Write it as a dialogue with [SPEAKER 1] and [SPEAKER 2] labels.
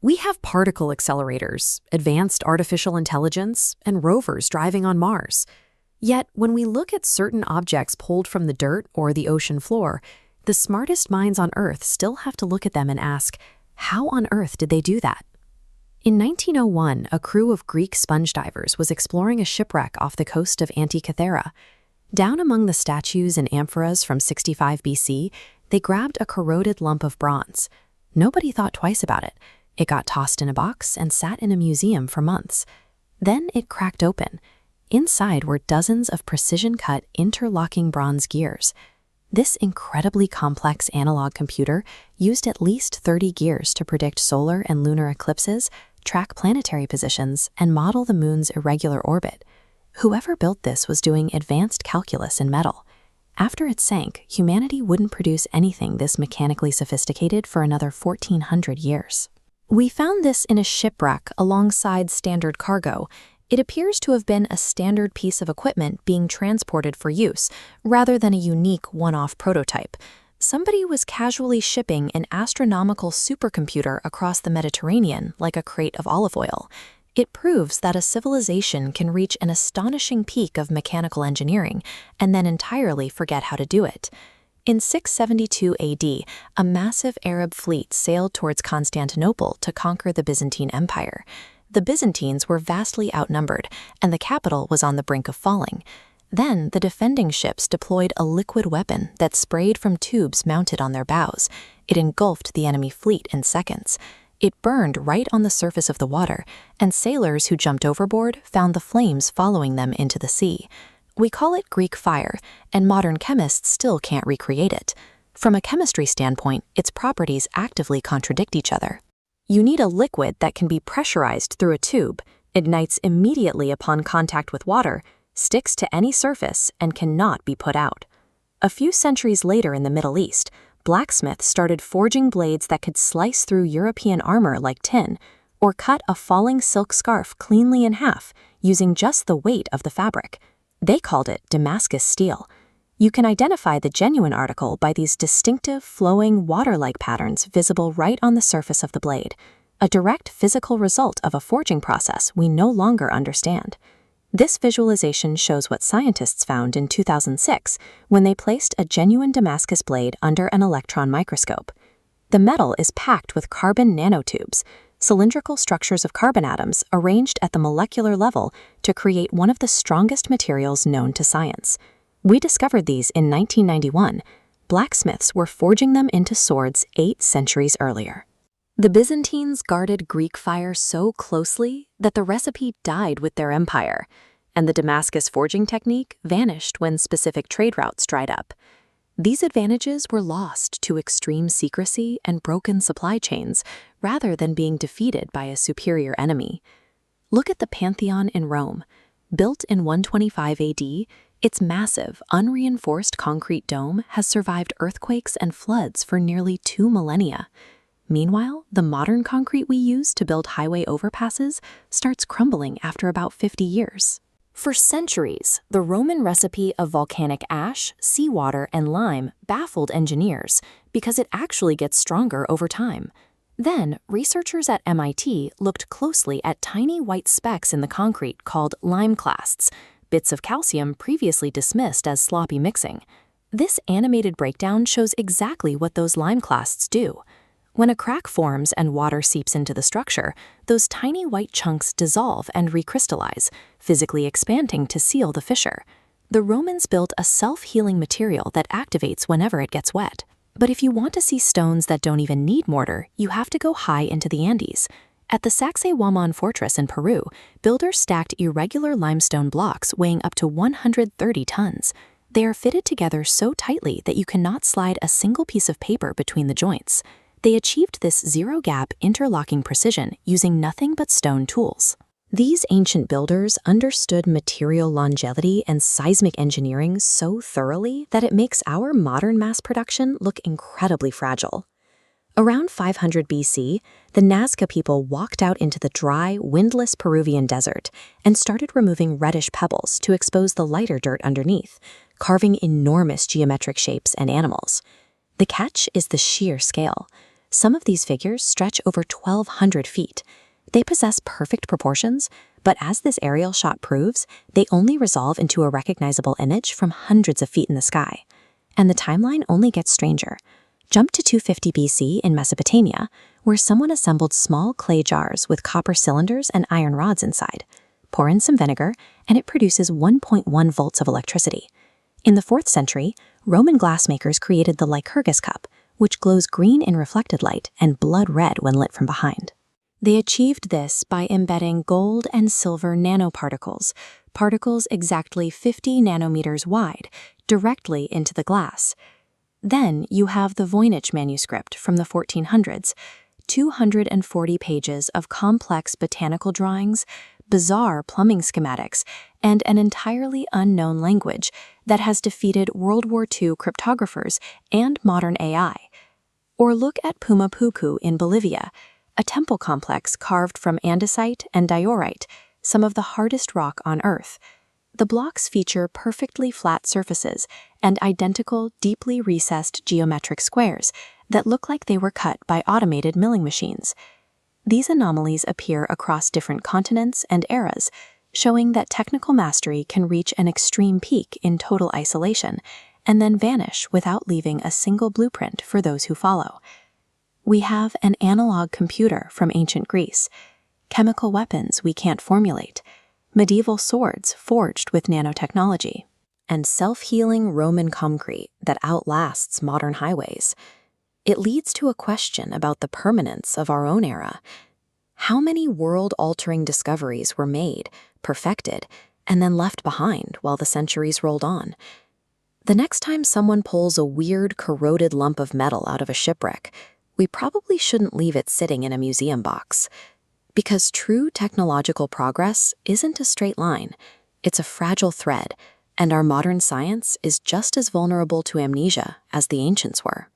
[SPEAKER 1] We have particle accelerators, advanced artificial intelligence, and rovers driving on Mars. Yet, when we look at certain objects pulled from the dirt or the ocean floor, the smartest minds on Earth still have to look at them and ask, how on earth did they do that? In 1901, a crew of Greek sponge divers was exploring a shipwreck off the coast of Antikythera. Down among the statues and amphoras from 65 BC, they grabbed a corroded lump of bronze. Nobody thought twice about it. It got tossed in a box and sat in a museum for months. Then it cracked open. Inside were dozens of precision-cut, interlocking bronze gears. This incredibly complex analog computer used at least 30 gears to predict solar and lunar eclipses, track planetary positions, and model the moon's irregular orbit. Whoever built this was doing advanced calculus in metal. After it sank, humanity wouldn't produce anything this mechanically sophisticated for another 1,400 years. We found this in a shipwreck alongside standard cargo. It appears to have been a standard piece of equipment being transported for use, rather than a unique one-off prototype. Somebody was casually shipping an astronomical supercomputer across the Mediterranean like a crate of olive oil. It proves that a civilization can reach an astonishing peak of mechanical engineering and then entirely forget how to do it. In 672 AD, a massive Arab fleet sailed towards Constantinople to conquer the Byzantine Empire. The Byzantines were vastly outnumbered, and the capital was on the brink of falling. Then, the defending ships deployed a liquid weapon that sprayed from tubes mounted on their bows. It engulfed the enemy fleet in seconds. It burned right on the surface of the water, and sailors who jumped overboard found the flames following them into the sea. We call it Greek fire, and modern chemists still can't recreate it. From a chemistry standpoint, its properties actively contradict each other. You need a liquid that can be pressurized through a tube, ignites immediately upon contact with water, sticks to any surface, and cannot be put out. A few centuries later in the Middle East, blacksmiths started forging blades that could slice through European armor like tin, or cut a falling silk scarf cleanly in half using just the weight of the fabric. They called it Damascus steel. You can identify the genuine article by these distinctive, flowing, water-like patterns visible right on the surface of the blade, a direct physical result of a forging process we no longer understand. This visualization shows what scientists found in 2006 when they placed a genuine Damascus blade under an electron microscope. The metal is packed with carbon nanotubes, cylindrical structures of carbon atoms arranged at the molecular level to create one of the strongest materials known to science. We discovered these in 1991. Blacksmiths were forging them into swords 8 centuries earlier. The Byzantines guarded Greek fire so closely that the recipe died with their empire, and the Damascus forging technique vanished when specific trade routes dried up. These advantages were lost to extreme secrecy and broken supply chains, rather than being defeated by a superior enemy. Look at the Pantheon in Rome. Built in 125 AD, its massive, unreinforced concrete dome has survived earthquakes and floods for nearly 2 millennia. Meanwhile, the modern concrete we use to build highway overpasses starts crumbling after about 50 years. For centuries, the Roman recipe of volcanic ash, seawater, and lime baffled engineers because it actually gets stronger over time. Then, researchers at MIT looked closely at tiny white specks in the concrete called limeclasts, bits of calcium previously dismissed as sloppy mixing. This animated breakdown shows exactly what those limeclasts do. When a crack forms and water seeps into the structure, those tiny white chunks dissolve and recrystallize, physically expanding to seal the fissure. The Romans built a self-healing material that activates whenever it gets wet. But if you want to see stones that don't even need mortar, you have to go high into the Andes. At the Sacsayhuamán fortress in Peru, builders stacked irregular limestone blocks weighing up to 130 tons. They are fitted together so tightly that you cannot slide a single piece of paper between the joints. They achieved this zero-gap interlocking precision using nothing but stone tools. These ancient builders understood material longevity and seismic engineering so thoroughly that it makes our modern mass production look incredibly fragile. Around 500 BC, the Nazca people walked out into the dry, windless Peruvian desert and started removing reddish pebbles to expose the lighter dirt underneath, carving enormous geometric shapes and animals. The catch is the sheer scale. Some of these figures stretch over 1,200 feet. They possess perfect proportions, but as this aerial shot proves, they only resolve into a recognizable image from hundreds of feet in the sky. And the timeline only gets stranger. Jump to 250 BC in Mesopotamia, where someone assembled small clay jars with copper cylinders and iron rods inside. Pour in some vinegar, and it produces 1.1 volts of electricity. In the 4th century, Roman glassmakers created the Lycurgus cup, which glows green in reflected light and blood red when lit from behind. They achieved this by embedding gold and silver nanoparticles, particles exactly 50 nanometers wide, directly into the glass. Then you have the Voynich manuscript from the 1400s, 240 pages of complex botanical drawings, bizarre plumbing schematics, and an entirely unknown language that has defeated World War II cryptographers and modern AI. Or look at Puma in Bolivia, a temple complex carved from andesite and diorite, some of the hardest rock on Earth. The blocks feature perfectly flat surfaces and identical, deeply recessed geometric squares that look like they were cut by automated milling machines. These anomalies appear across different continents and eras, showing that technical mastery can reach an extreme peak in total isolation and then vanish without leaving a single blueprint for those who follow. We have an analog computer from ancient Greece, chemical weapons we can't formulate, medieval swords forged with nanotechnology, and self-healing Roman concrete that outlasts modern highways. It leads to a question about the permanence of our own era. How many world-altering discoveries were made, perfected, and then left behind while the centuries rolled on? The next time someone pulls a weird, corroded lump of metal out of a shipwreck, we probably shouldn't leave it sitting in a museum box. Because true technological progress isn't a straight line. It's a fragile thread, and our modern science is just as vulnerable to amnesia as the ancients were.